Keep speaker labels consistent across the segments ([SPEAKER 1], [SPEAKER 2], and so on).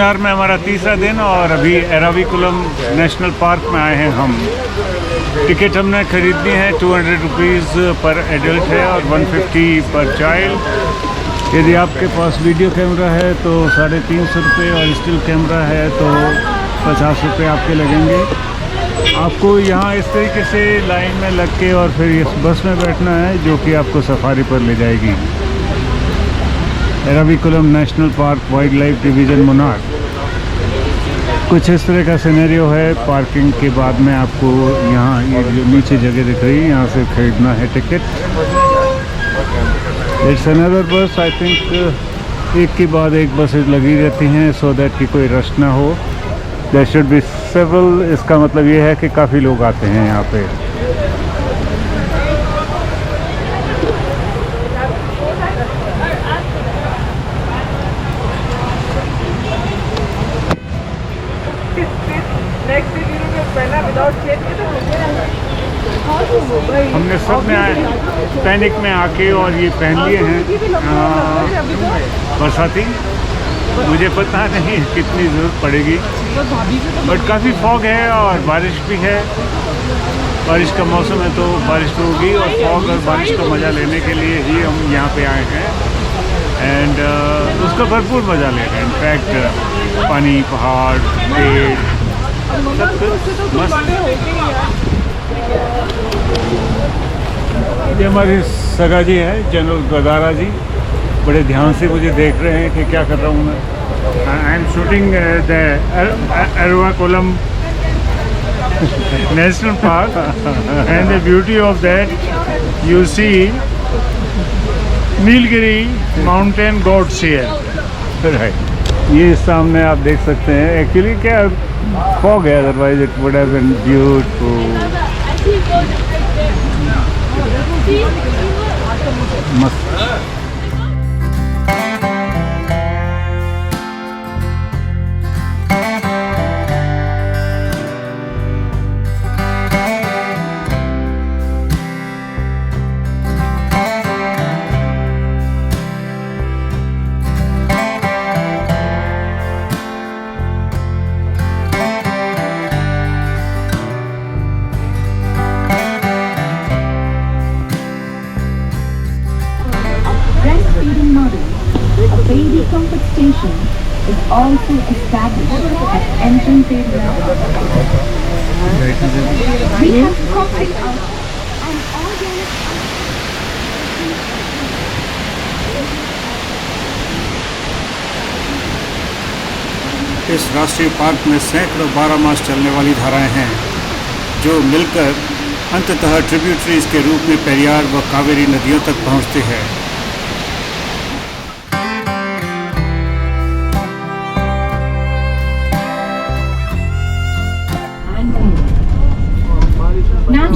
[SPEAKER 1] मुन्नार में हमारा तीसरा दिन और अभी एराविकुलम नेशनल पार्क में आए हैं हम। टिकट हमने ख़रीदनी है 200 रुपीज़ पर एडल्ट है और 150 पर चाइल्ड। यदि आपके पास वीडियो कैमरा है तो 350 रुपये और स्टिल कैमरा है तो 50 रुपये आपके लगेंगे। आपको यहाँ इस तरीके से लाइन में लग के और फिर इस बस में बैठना है जो कि आपको सफारी पर ले जाएगी। Eravikulam national park wild life division Munnar. कुछ इस तरह का सिनेरियो है। पार्किंग के बाद में आपको यहाँ ये जो नीचे जगह दिख रही है यहाँ से खरीदना है टिकट। इट्स अनदर बस, आई थिंक एक के बाद एक बसेज लगी रहती हैं सो दैट कि कोई रश ना हो। देयर शुड बी सेवरल, इसका मतलब ये है कि काफ़ी लोग आते हैं यहाँ पे। हमने सब ने पैनिक में आके और ये पहन लिए हैं बरसाती। मुझे पता नहीं कितनी ज़रूरत पड़ेगी, बट काफ़ी फॉग है और बारिश भी है। बारिश का मौसम है तो बारिश तो होगी और फॉग और बारिश का मज़ा लेने के लिए ही हम यहाँ पे आए हैं एंड उसका भरपूर मज़ा ले रहे हैं। इनफैक्ट पानी, पहाड़, पेड़ सब कुछ मस्त। ये हमारी सगा जी है जनरल गदारा जी, बड़े ध्यान से मुझे देख रहे हैं कि क्या कर रहा हूँ मैं। I am shooting the Eravikulam national park and the beauty of that you see Nilgiri mountain goats here. ये सामने आप देख सकते हैं। एक्चुअली क्या फॉग है, otherwise it would have been beautiful. मस्त।
[SPEAKER 2] Baby comfort station is also established at entrance area. We have copied out an organic.
[SPEAKER 1] इस राष्ट्रीय पार्क में सैकड़ों 12 मास चलने वाली धाराएं हैं जो मिलकर अंततः ट्रिब्यूटरीज के रूप में पेरियार व कावेरी नदियों तक पहुंचते हैं।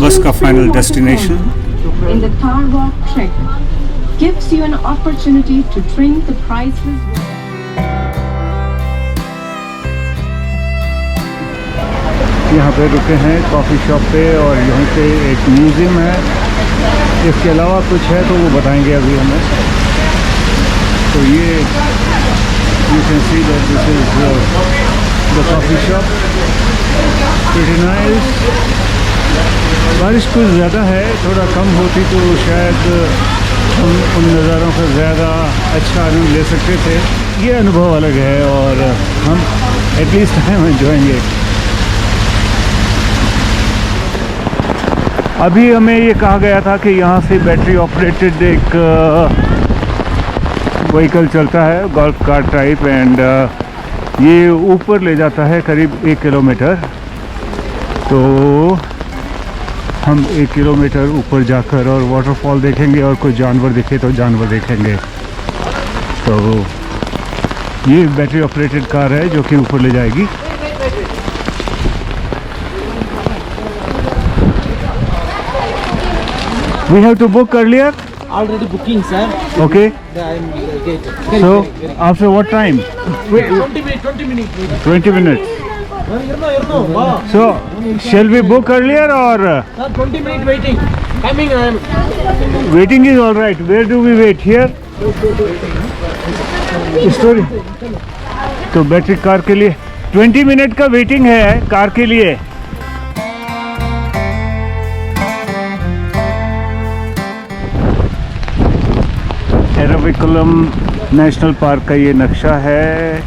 [SPEAKER 1] बस का final destination
[SPEAKER 2] in the Thar Rock Trek gives you an opportunity to drink the priceless.
[SPEAKER 1] यहाँ पे रुके हैं कॉफ़ी शॉप पे और यहीं पे एक म्यूज़ियम है। इसके अलावा कुछ है तो वो बताएंगे अभी हमें। तो ये you can see that this is the coffee shop, pretty nice. बारिश कुछ ज़्यादा है, थोड़ा कम होती तो शायद हम उन नज़ारों का ज़्यादा अच्छा आनंद ले सकते थे। ये अनुभव अलग है और हम at least I am enjoying it. अभी हमें ये कहा गया था कि यहाँ से बैटरी ऑपरेटेड एक व्हीकल चलता है, गोल्फ कार टाइप, एंड ये ऊपर ले जाता है करीब 1 किलोमीटर। तो हम 1 किलोमीटर ऊपर जाकर और वाटरफॉल देखेंगे और कोई जानवर दिखे तो जानवर देखेंगे। तो ये बैटरी ऑपरेटेड कार है जो कि ऊपर ले जाएगी। We have to book earlier?
[SPEAKER 3] Already booking, sir.
[SPEAKER 1] Okay.
[SPEAKER 3] Yeah, I'm gate.
[SPEAKER 1] So, after what time?
[SPEAKER 3] Wait, 20 minutes.
[SPEAKER 1] 20 minutes.
[SPEAKER 3] Wow.
[SPEAKER 1] So, shall we book earlier or?
[SPEAKER 3] Sir, 20 minutes waiting. Coming, I am.
[SPEAKER 1] Waiting is all right. Where do we wait? Here? Story. तो battery car के लिए 20 minute का waiting है car के लिए। Eravikulam national park का ये नक्शा है।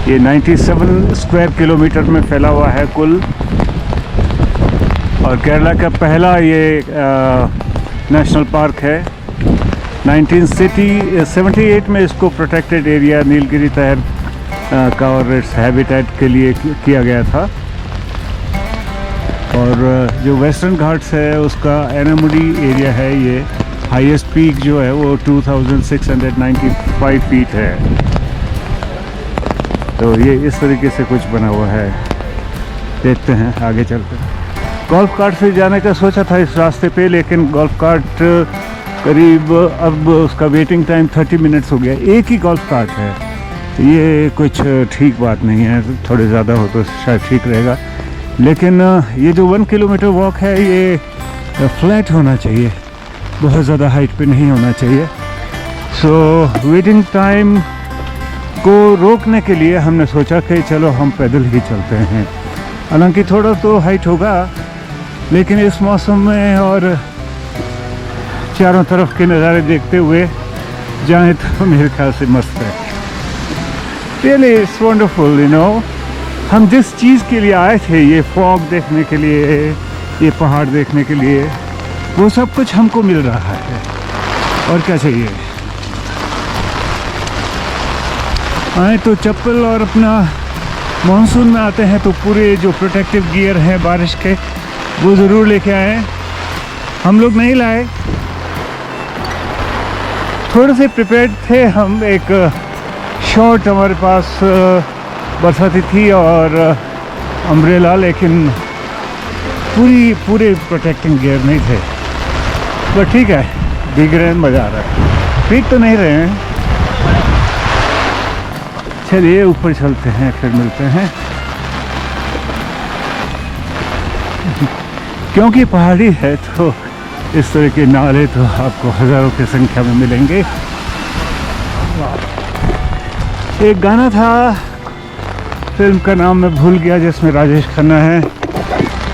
[SPEAKER 1] ये 97 स्क्वायर किलोमीटर में फैला हुआ है कुल, और केरला का पहला ये नेशनल पार्क है। 1978 में इसको प्रोटेक्टेड एरिया नीलगिरी तहर का और इट्स हैबिटेट के लिए किया गया था। और जो वेस्टर्न घाट्स है उसका एनामुडी एरिया है। ये हाईएस्ट पीक जो है वो 2695 फीट है। तो ये इस तरीके से कुछ बना हुआ है। देखते हैं आगे चलते हैं। गोल्फ कार्ट से जाने का सोचा था इस रास्ते पे, लेकिन गोल्फ कार्ट करीब अब उसका वेटिंग टाइम 30 मिनट्स हो गया। एक ही गोल्फ कार्ट है, ये कुछ ठीक बात नहीं है। थोड़े ज़्यादा हो तो शायद ठीक रहेगा, लेकिन ये जो 1 किलोमीटर वॉक है ये फ्लैट होना चाहिए, बहुत ज़्यादा हाइट पे नहीं होना चाहिए। सो वेटिंग टाइम को रोकने के लिए हमने सोचा कि चलो हम पैदल ही चलते हैं। हालांकि थोड़ा तो हाइट होगा, लेकिन इस मौसम में और चारों तरफ के नज़ारे देखते हुए जाएं तो मेरे ख्याल से मस्त है। Really it's wonderful, you know. हम जिस चीज़ के लिए आए थे, ये फॉग देखने के लिए, ये पहाड़ देखने के लिए, वो सब कुछ हमको मिल रहा है। और क्या चाहिए। आए तो चप्पल और अपना मानसून में आते हैं तो पूरे जो प्रोटेक्टिव गियर हैं बारिश के, वो ज़रूर लेके आए। हम लोग नहीं लाए, थोड़े से प्रिपेयर्ड थे हम। एक शॉर्ट हमारे पास बरसाती थी और अम्ब्रेला, लेकिन पूरे प्रोटेक्टिंग गियर नहीं थे। बट ठीक है, भीग रहे हैं, मज़ा आ रहा है। भीग तो नहीं रहे हैं। चलिए ऊपर चलते हैं, फिर मिलते हैं। क्योंकि पहाड़ी है तो इस तरह के नाले तो आपको हज़ारों की संख्या में मिलेंगे। एक गाना था, फिल्म का नाम मैं भूल गया, जिसमें राजेश खन्ना है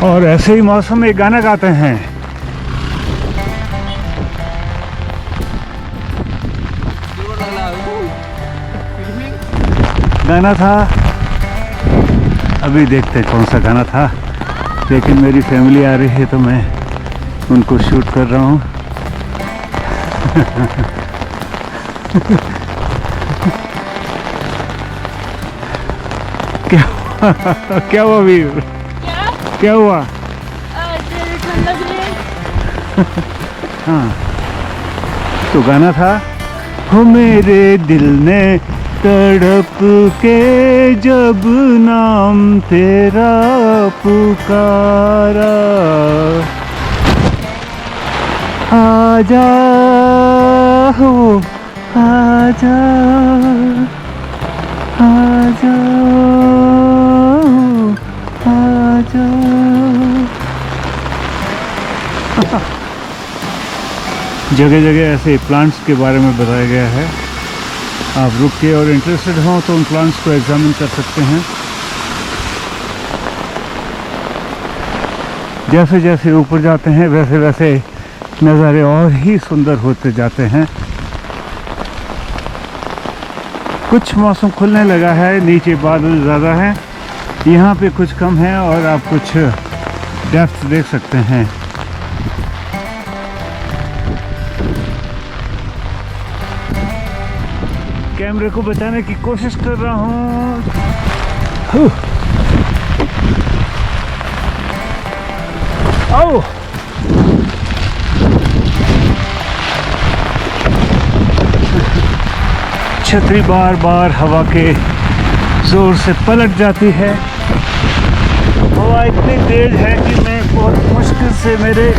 [SPEAKER 1] और ऐसे ही मौसम में गाना गाते हैं। गाना था, अभी देखते हैं कौन सा गाना था, लेकिन मेरी फैमिली आ रही है तो मैं उनको शूट कर रहा हूँ। क्या हुआ वीर? क्या हुआ?
[SPEAKER 4] ठंड लग रही है।
[SPEAKER 1] हाँ, तो गाना था, हो मेरे दिल ने तड़प के जब नाम तेरा पुकारा, आजा हो आजा आजा आजा। जगह जगह ऐसे प्लांट्स के बारे में बताया गया है। आप रुक के और इंटरेस्टेड हों तो उन प्लांट्स को एग्जामिन कर सकते हैं। जैसे जैसे ऊपर जाते हैं वैसे वैसे नज़ारे और ही सुंदर होते जाते हैं। कुछ मौसम खुलने लगा है, नीचे बादल ज़्यादा हैं, यहाँ पे कुछ कम है और आप कुछ डेप्थ देख सकते हैं। कैमरे को बचाने की कोशिश कर रहा हूँ। आओ, छतरी बार बार हवा के जोर से पलट जाती है। हवा इतनी तेज है कि मैं बहुत मुश्किल से मेरे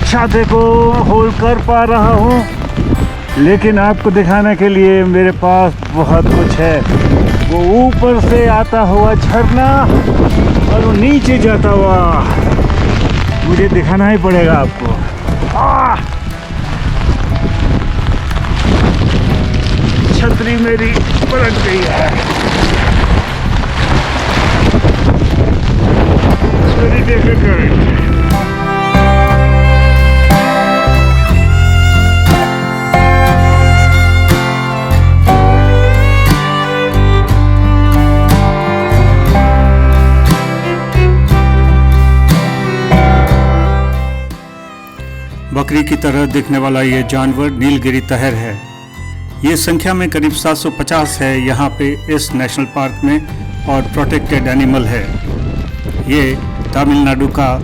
[SPEAKER 1] छाते को होल्ड कर पा रहा हूँ, लेकिन आपको दिखाने के लिए मेरे पास बहुत कुछ है। वो ऊपर से आता हुआ झरना और वो नीचे जाता हुआ, मुझे दिखाना ही पड़ेगा आपको। छतरी मेरी पलट गई है। Very difficult.
[SPEAKER 5] बकरी की तरह दिखने वाला ये जानवर नीलगिरी तहर है। ये संख्या में करीब 750 है यहाँ पे इस नेशनल पार्क में और प्रोटेक्टेड एनिमल है। ये तमिलनाडु का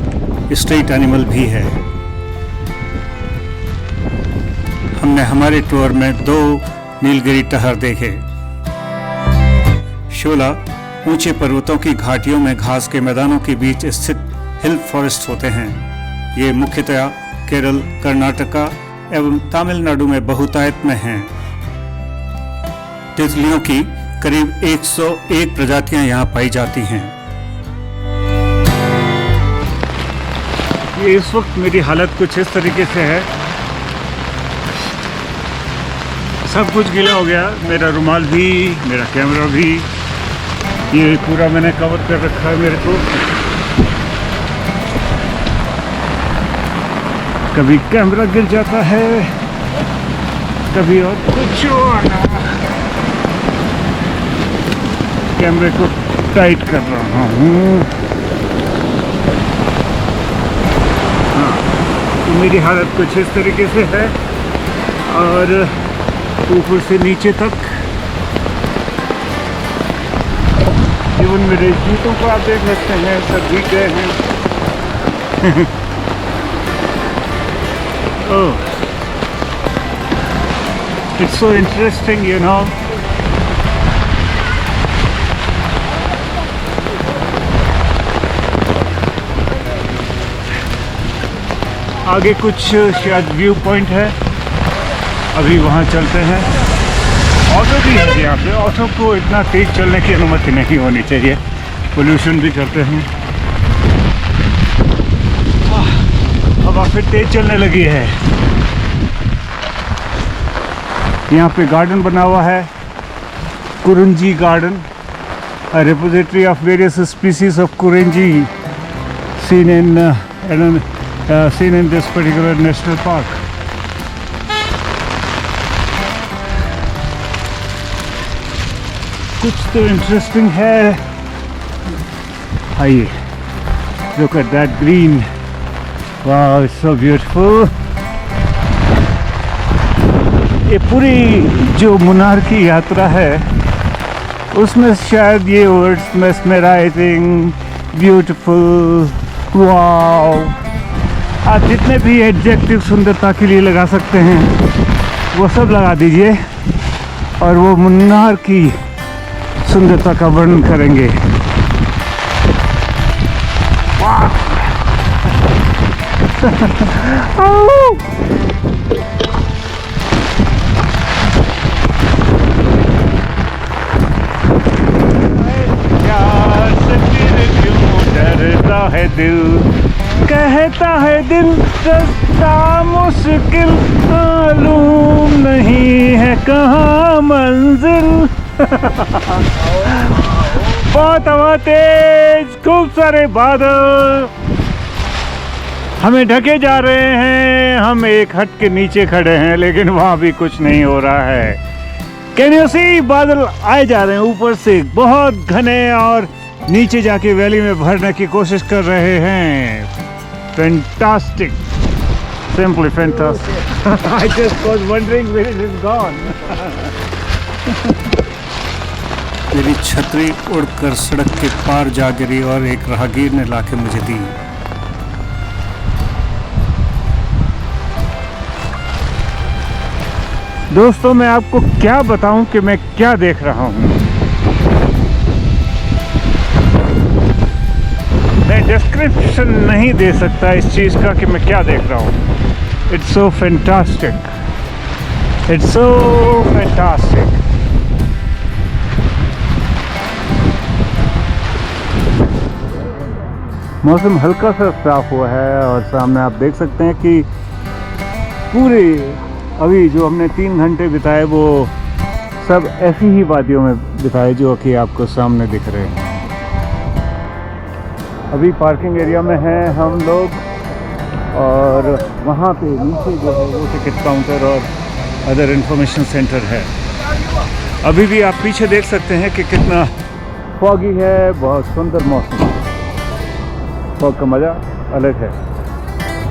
[SPEAKER 5] स्टेट एनिमल भी है। हमने हमारे टूर में 2 नीलगिरी तहर देखे। शोला ऊंचे पर्वतों की घाटियों में घास के मैदानों के बीच स्थित हिल फॉरेस्ट होते हैं। ये मुख्यतया केरल, कर्नाटका एवं तमिलनाडु में बहुतायत में हैं। तितलियों की करीब 101 प्रजातियां यहाँ पाई जाती हैं।
[SPEAKER 1] ये इस वक्त मेरी हालत कुछ इस तरीके से है, सब कुछ गीला हो गया, मेरा रुमाल भी, मेरा कैमरा भी, ये पूरा मैंने कवर कर रखा है मेरे को। कभी कैमरा गिर जाता है, कभी और कुछ और। कैमरे को टाइट कर रहा हूँ। हाँ, तो मेरी हालत कुछ इस तरीके से है और ऊपर से नीचे तक इवन मेरे जूतों को आप देख सकते हैं, सब भीग गए हैं। Oh, it's so interesting, you know. आगे कुछ शायद व्यू पॉइंट है, अभी वहाँ चलते हैं। ऑटो भी है यहाँ पे, ऑटो को इतना तेज चलने की अनुमति नहीं होनी चाहिए, पोल्यूशन भी करते हैं। हवा फिर तेज चलने लगी है। यहाँ पे गार्डन बना हुआ है, कुरुंजी garden, a repository of various species of Kurenji seen in this particular national park. कुछ तो इंटरेस्टिंग है। आइए, look at that green. Wow, it's so beautiful. ये पूरी जो मुन्नार की यात्रा है उसमें शायद ये वर्ड्स मेस्मराइजिंग, ब्यूटीफुल, वाव, आप जितने भी एडजेक्टिव सुंदरता के लिए लगा सकते हैं वो सब लगा दीजिए और वो मुन्नार की सुंदरता का वर्णन करेंगे। वाह! डरता है दिल, कहता है दिल, रास्ता मुश्किल, मालूम नहीं है कहाँ मंजिल। बहुत हवा तेज, खूब सारे बादल हमें ढके जा रहे हैं। हम एक हट के नीचे खड़े हैं लेकिन वहाँ भी कुछ नहीं हो रहा है। कैन यू सी, बादल आए जा रहे हैं ऊपर से, बहुत घने, और नीचे जाके वैली में भरने की कोशिश कर रहे हैं। Fantastic, simply fantastic. I just was wondering where it is gone.
[SPEAKER 5] मेरी छतरी उड़कर सड़क के पार जा गिरी और एक राहगीर ने लाके मुझे दी।
[SPEAKER 1] दोस्तों, मैं आपको क्या बताऊं कि मैं क्या देख रहा हूं। मैं डिस्क्रिप्शन नहीं दे सकता इस चीज़ का कि मैं क्या देख रहा हूं। It's so fantastic, it's so fantastic. मौसम हल्का सा साफ हुआ है और सामने आप देख सकते हैं कि पूरे अभी जो हमने 3 घंटे बिताए वो सब ऐसी ही वादियों में बिताए जो कि आपको सामने दिख रहे हैं। अभी पार्किंग एरिया में हैं हम लोग और वहाँ पे नीचे जो है वो टिकट काउंटर और अदर इंफॉर्मेशन सेंटर है। अभी भी आप पीछे देख सकते हैं कि कितना फॉगी है, बहुत सुंदर मौसम है, फॉग का मज़ा अलग है।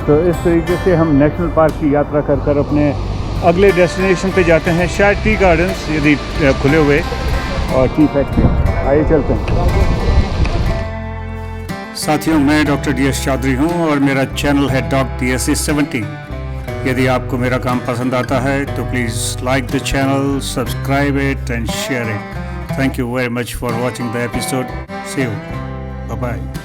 [SPEAKER 1] तो इस तरीके से हम नेशनल पार्क की यात्रा कर कर अपने अगले डेस्टिनेशन पे जाते हैं, शायद टी गार्डन्स यदि खुले हुए और टी फैक्ट्री। आइए चलते हैं।
[SPEAKER 5] साथियों, मैं डॉक्टर DS चौधरी हूं और मेरा चैनल है डॉक DSA70। यदि आपको मेरा काम पसंद आता है तो please like the channel, subscribe it and share it. Thank you very much for watching the episode. See you, bye bye.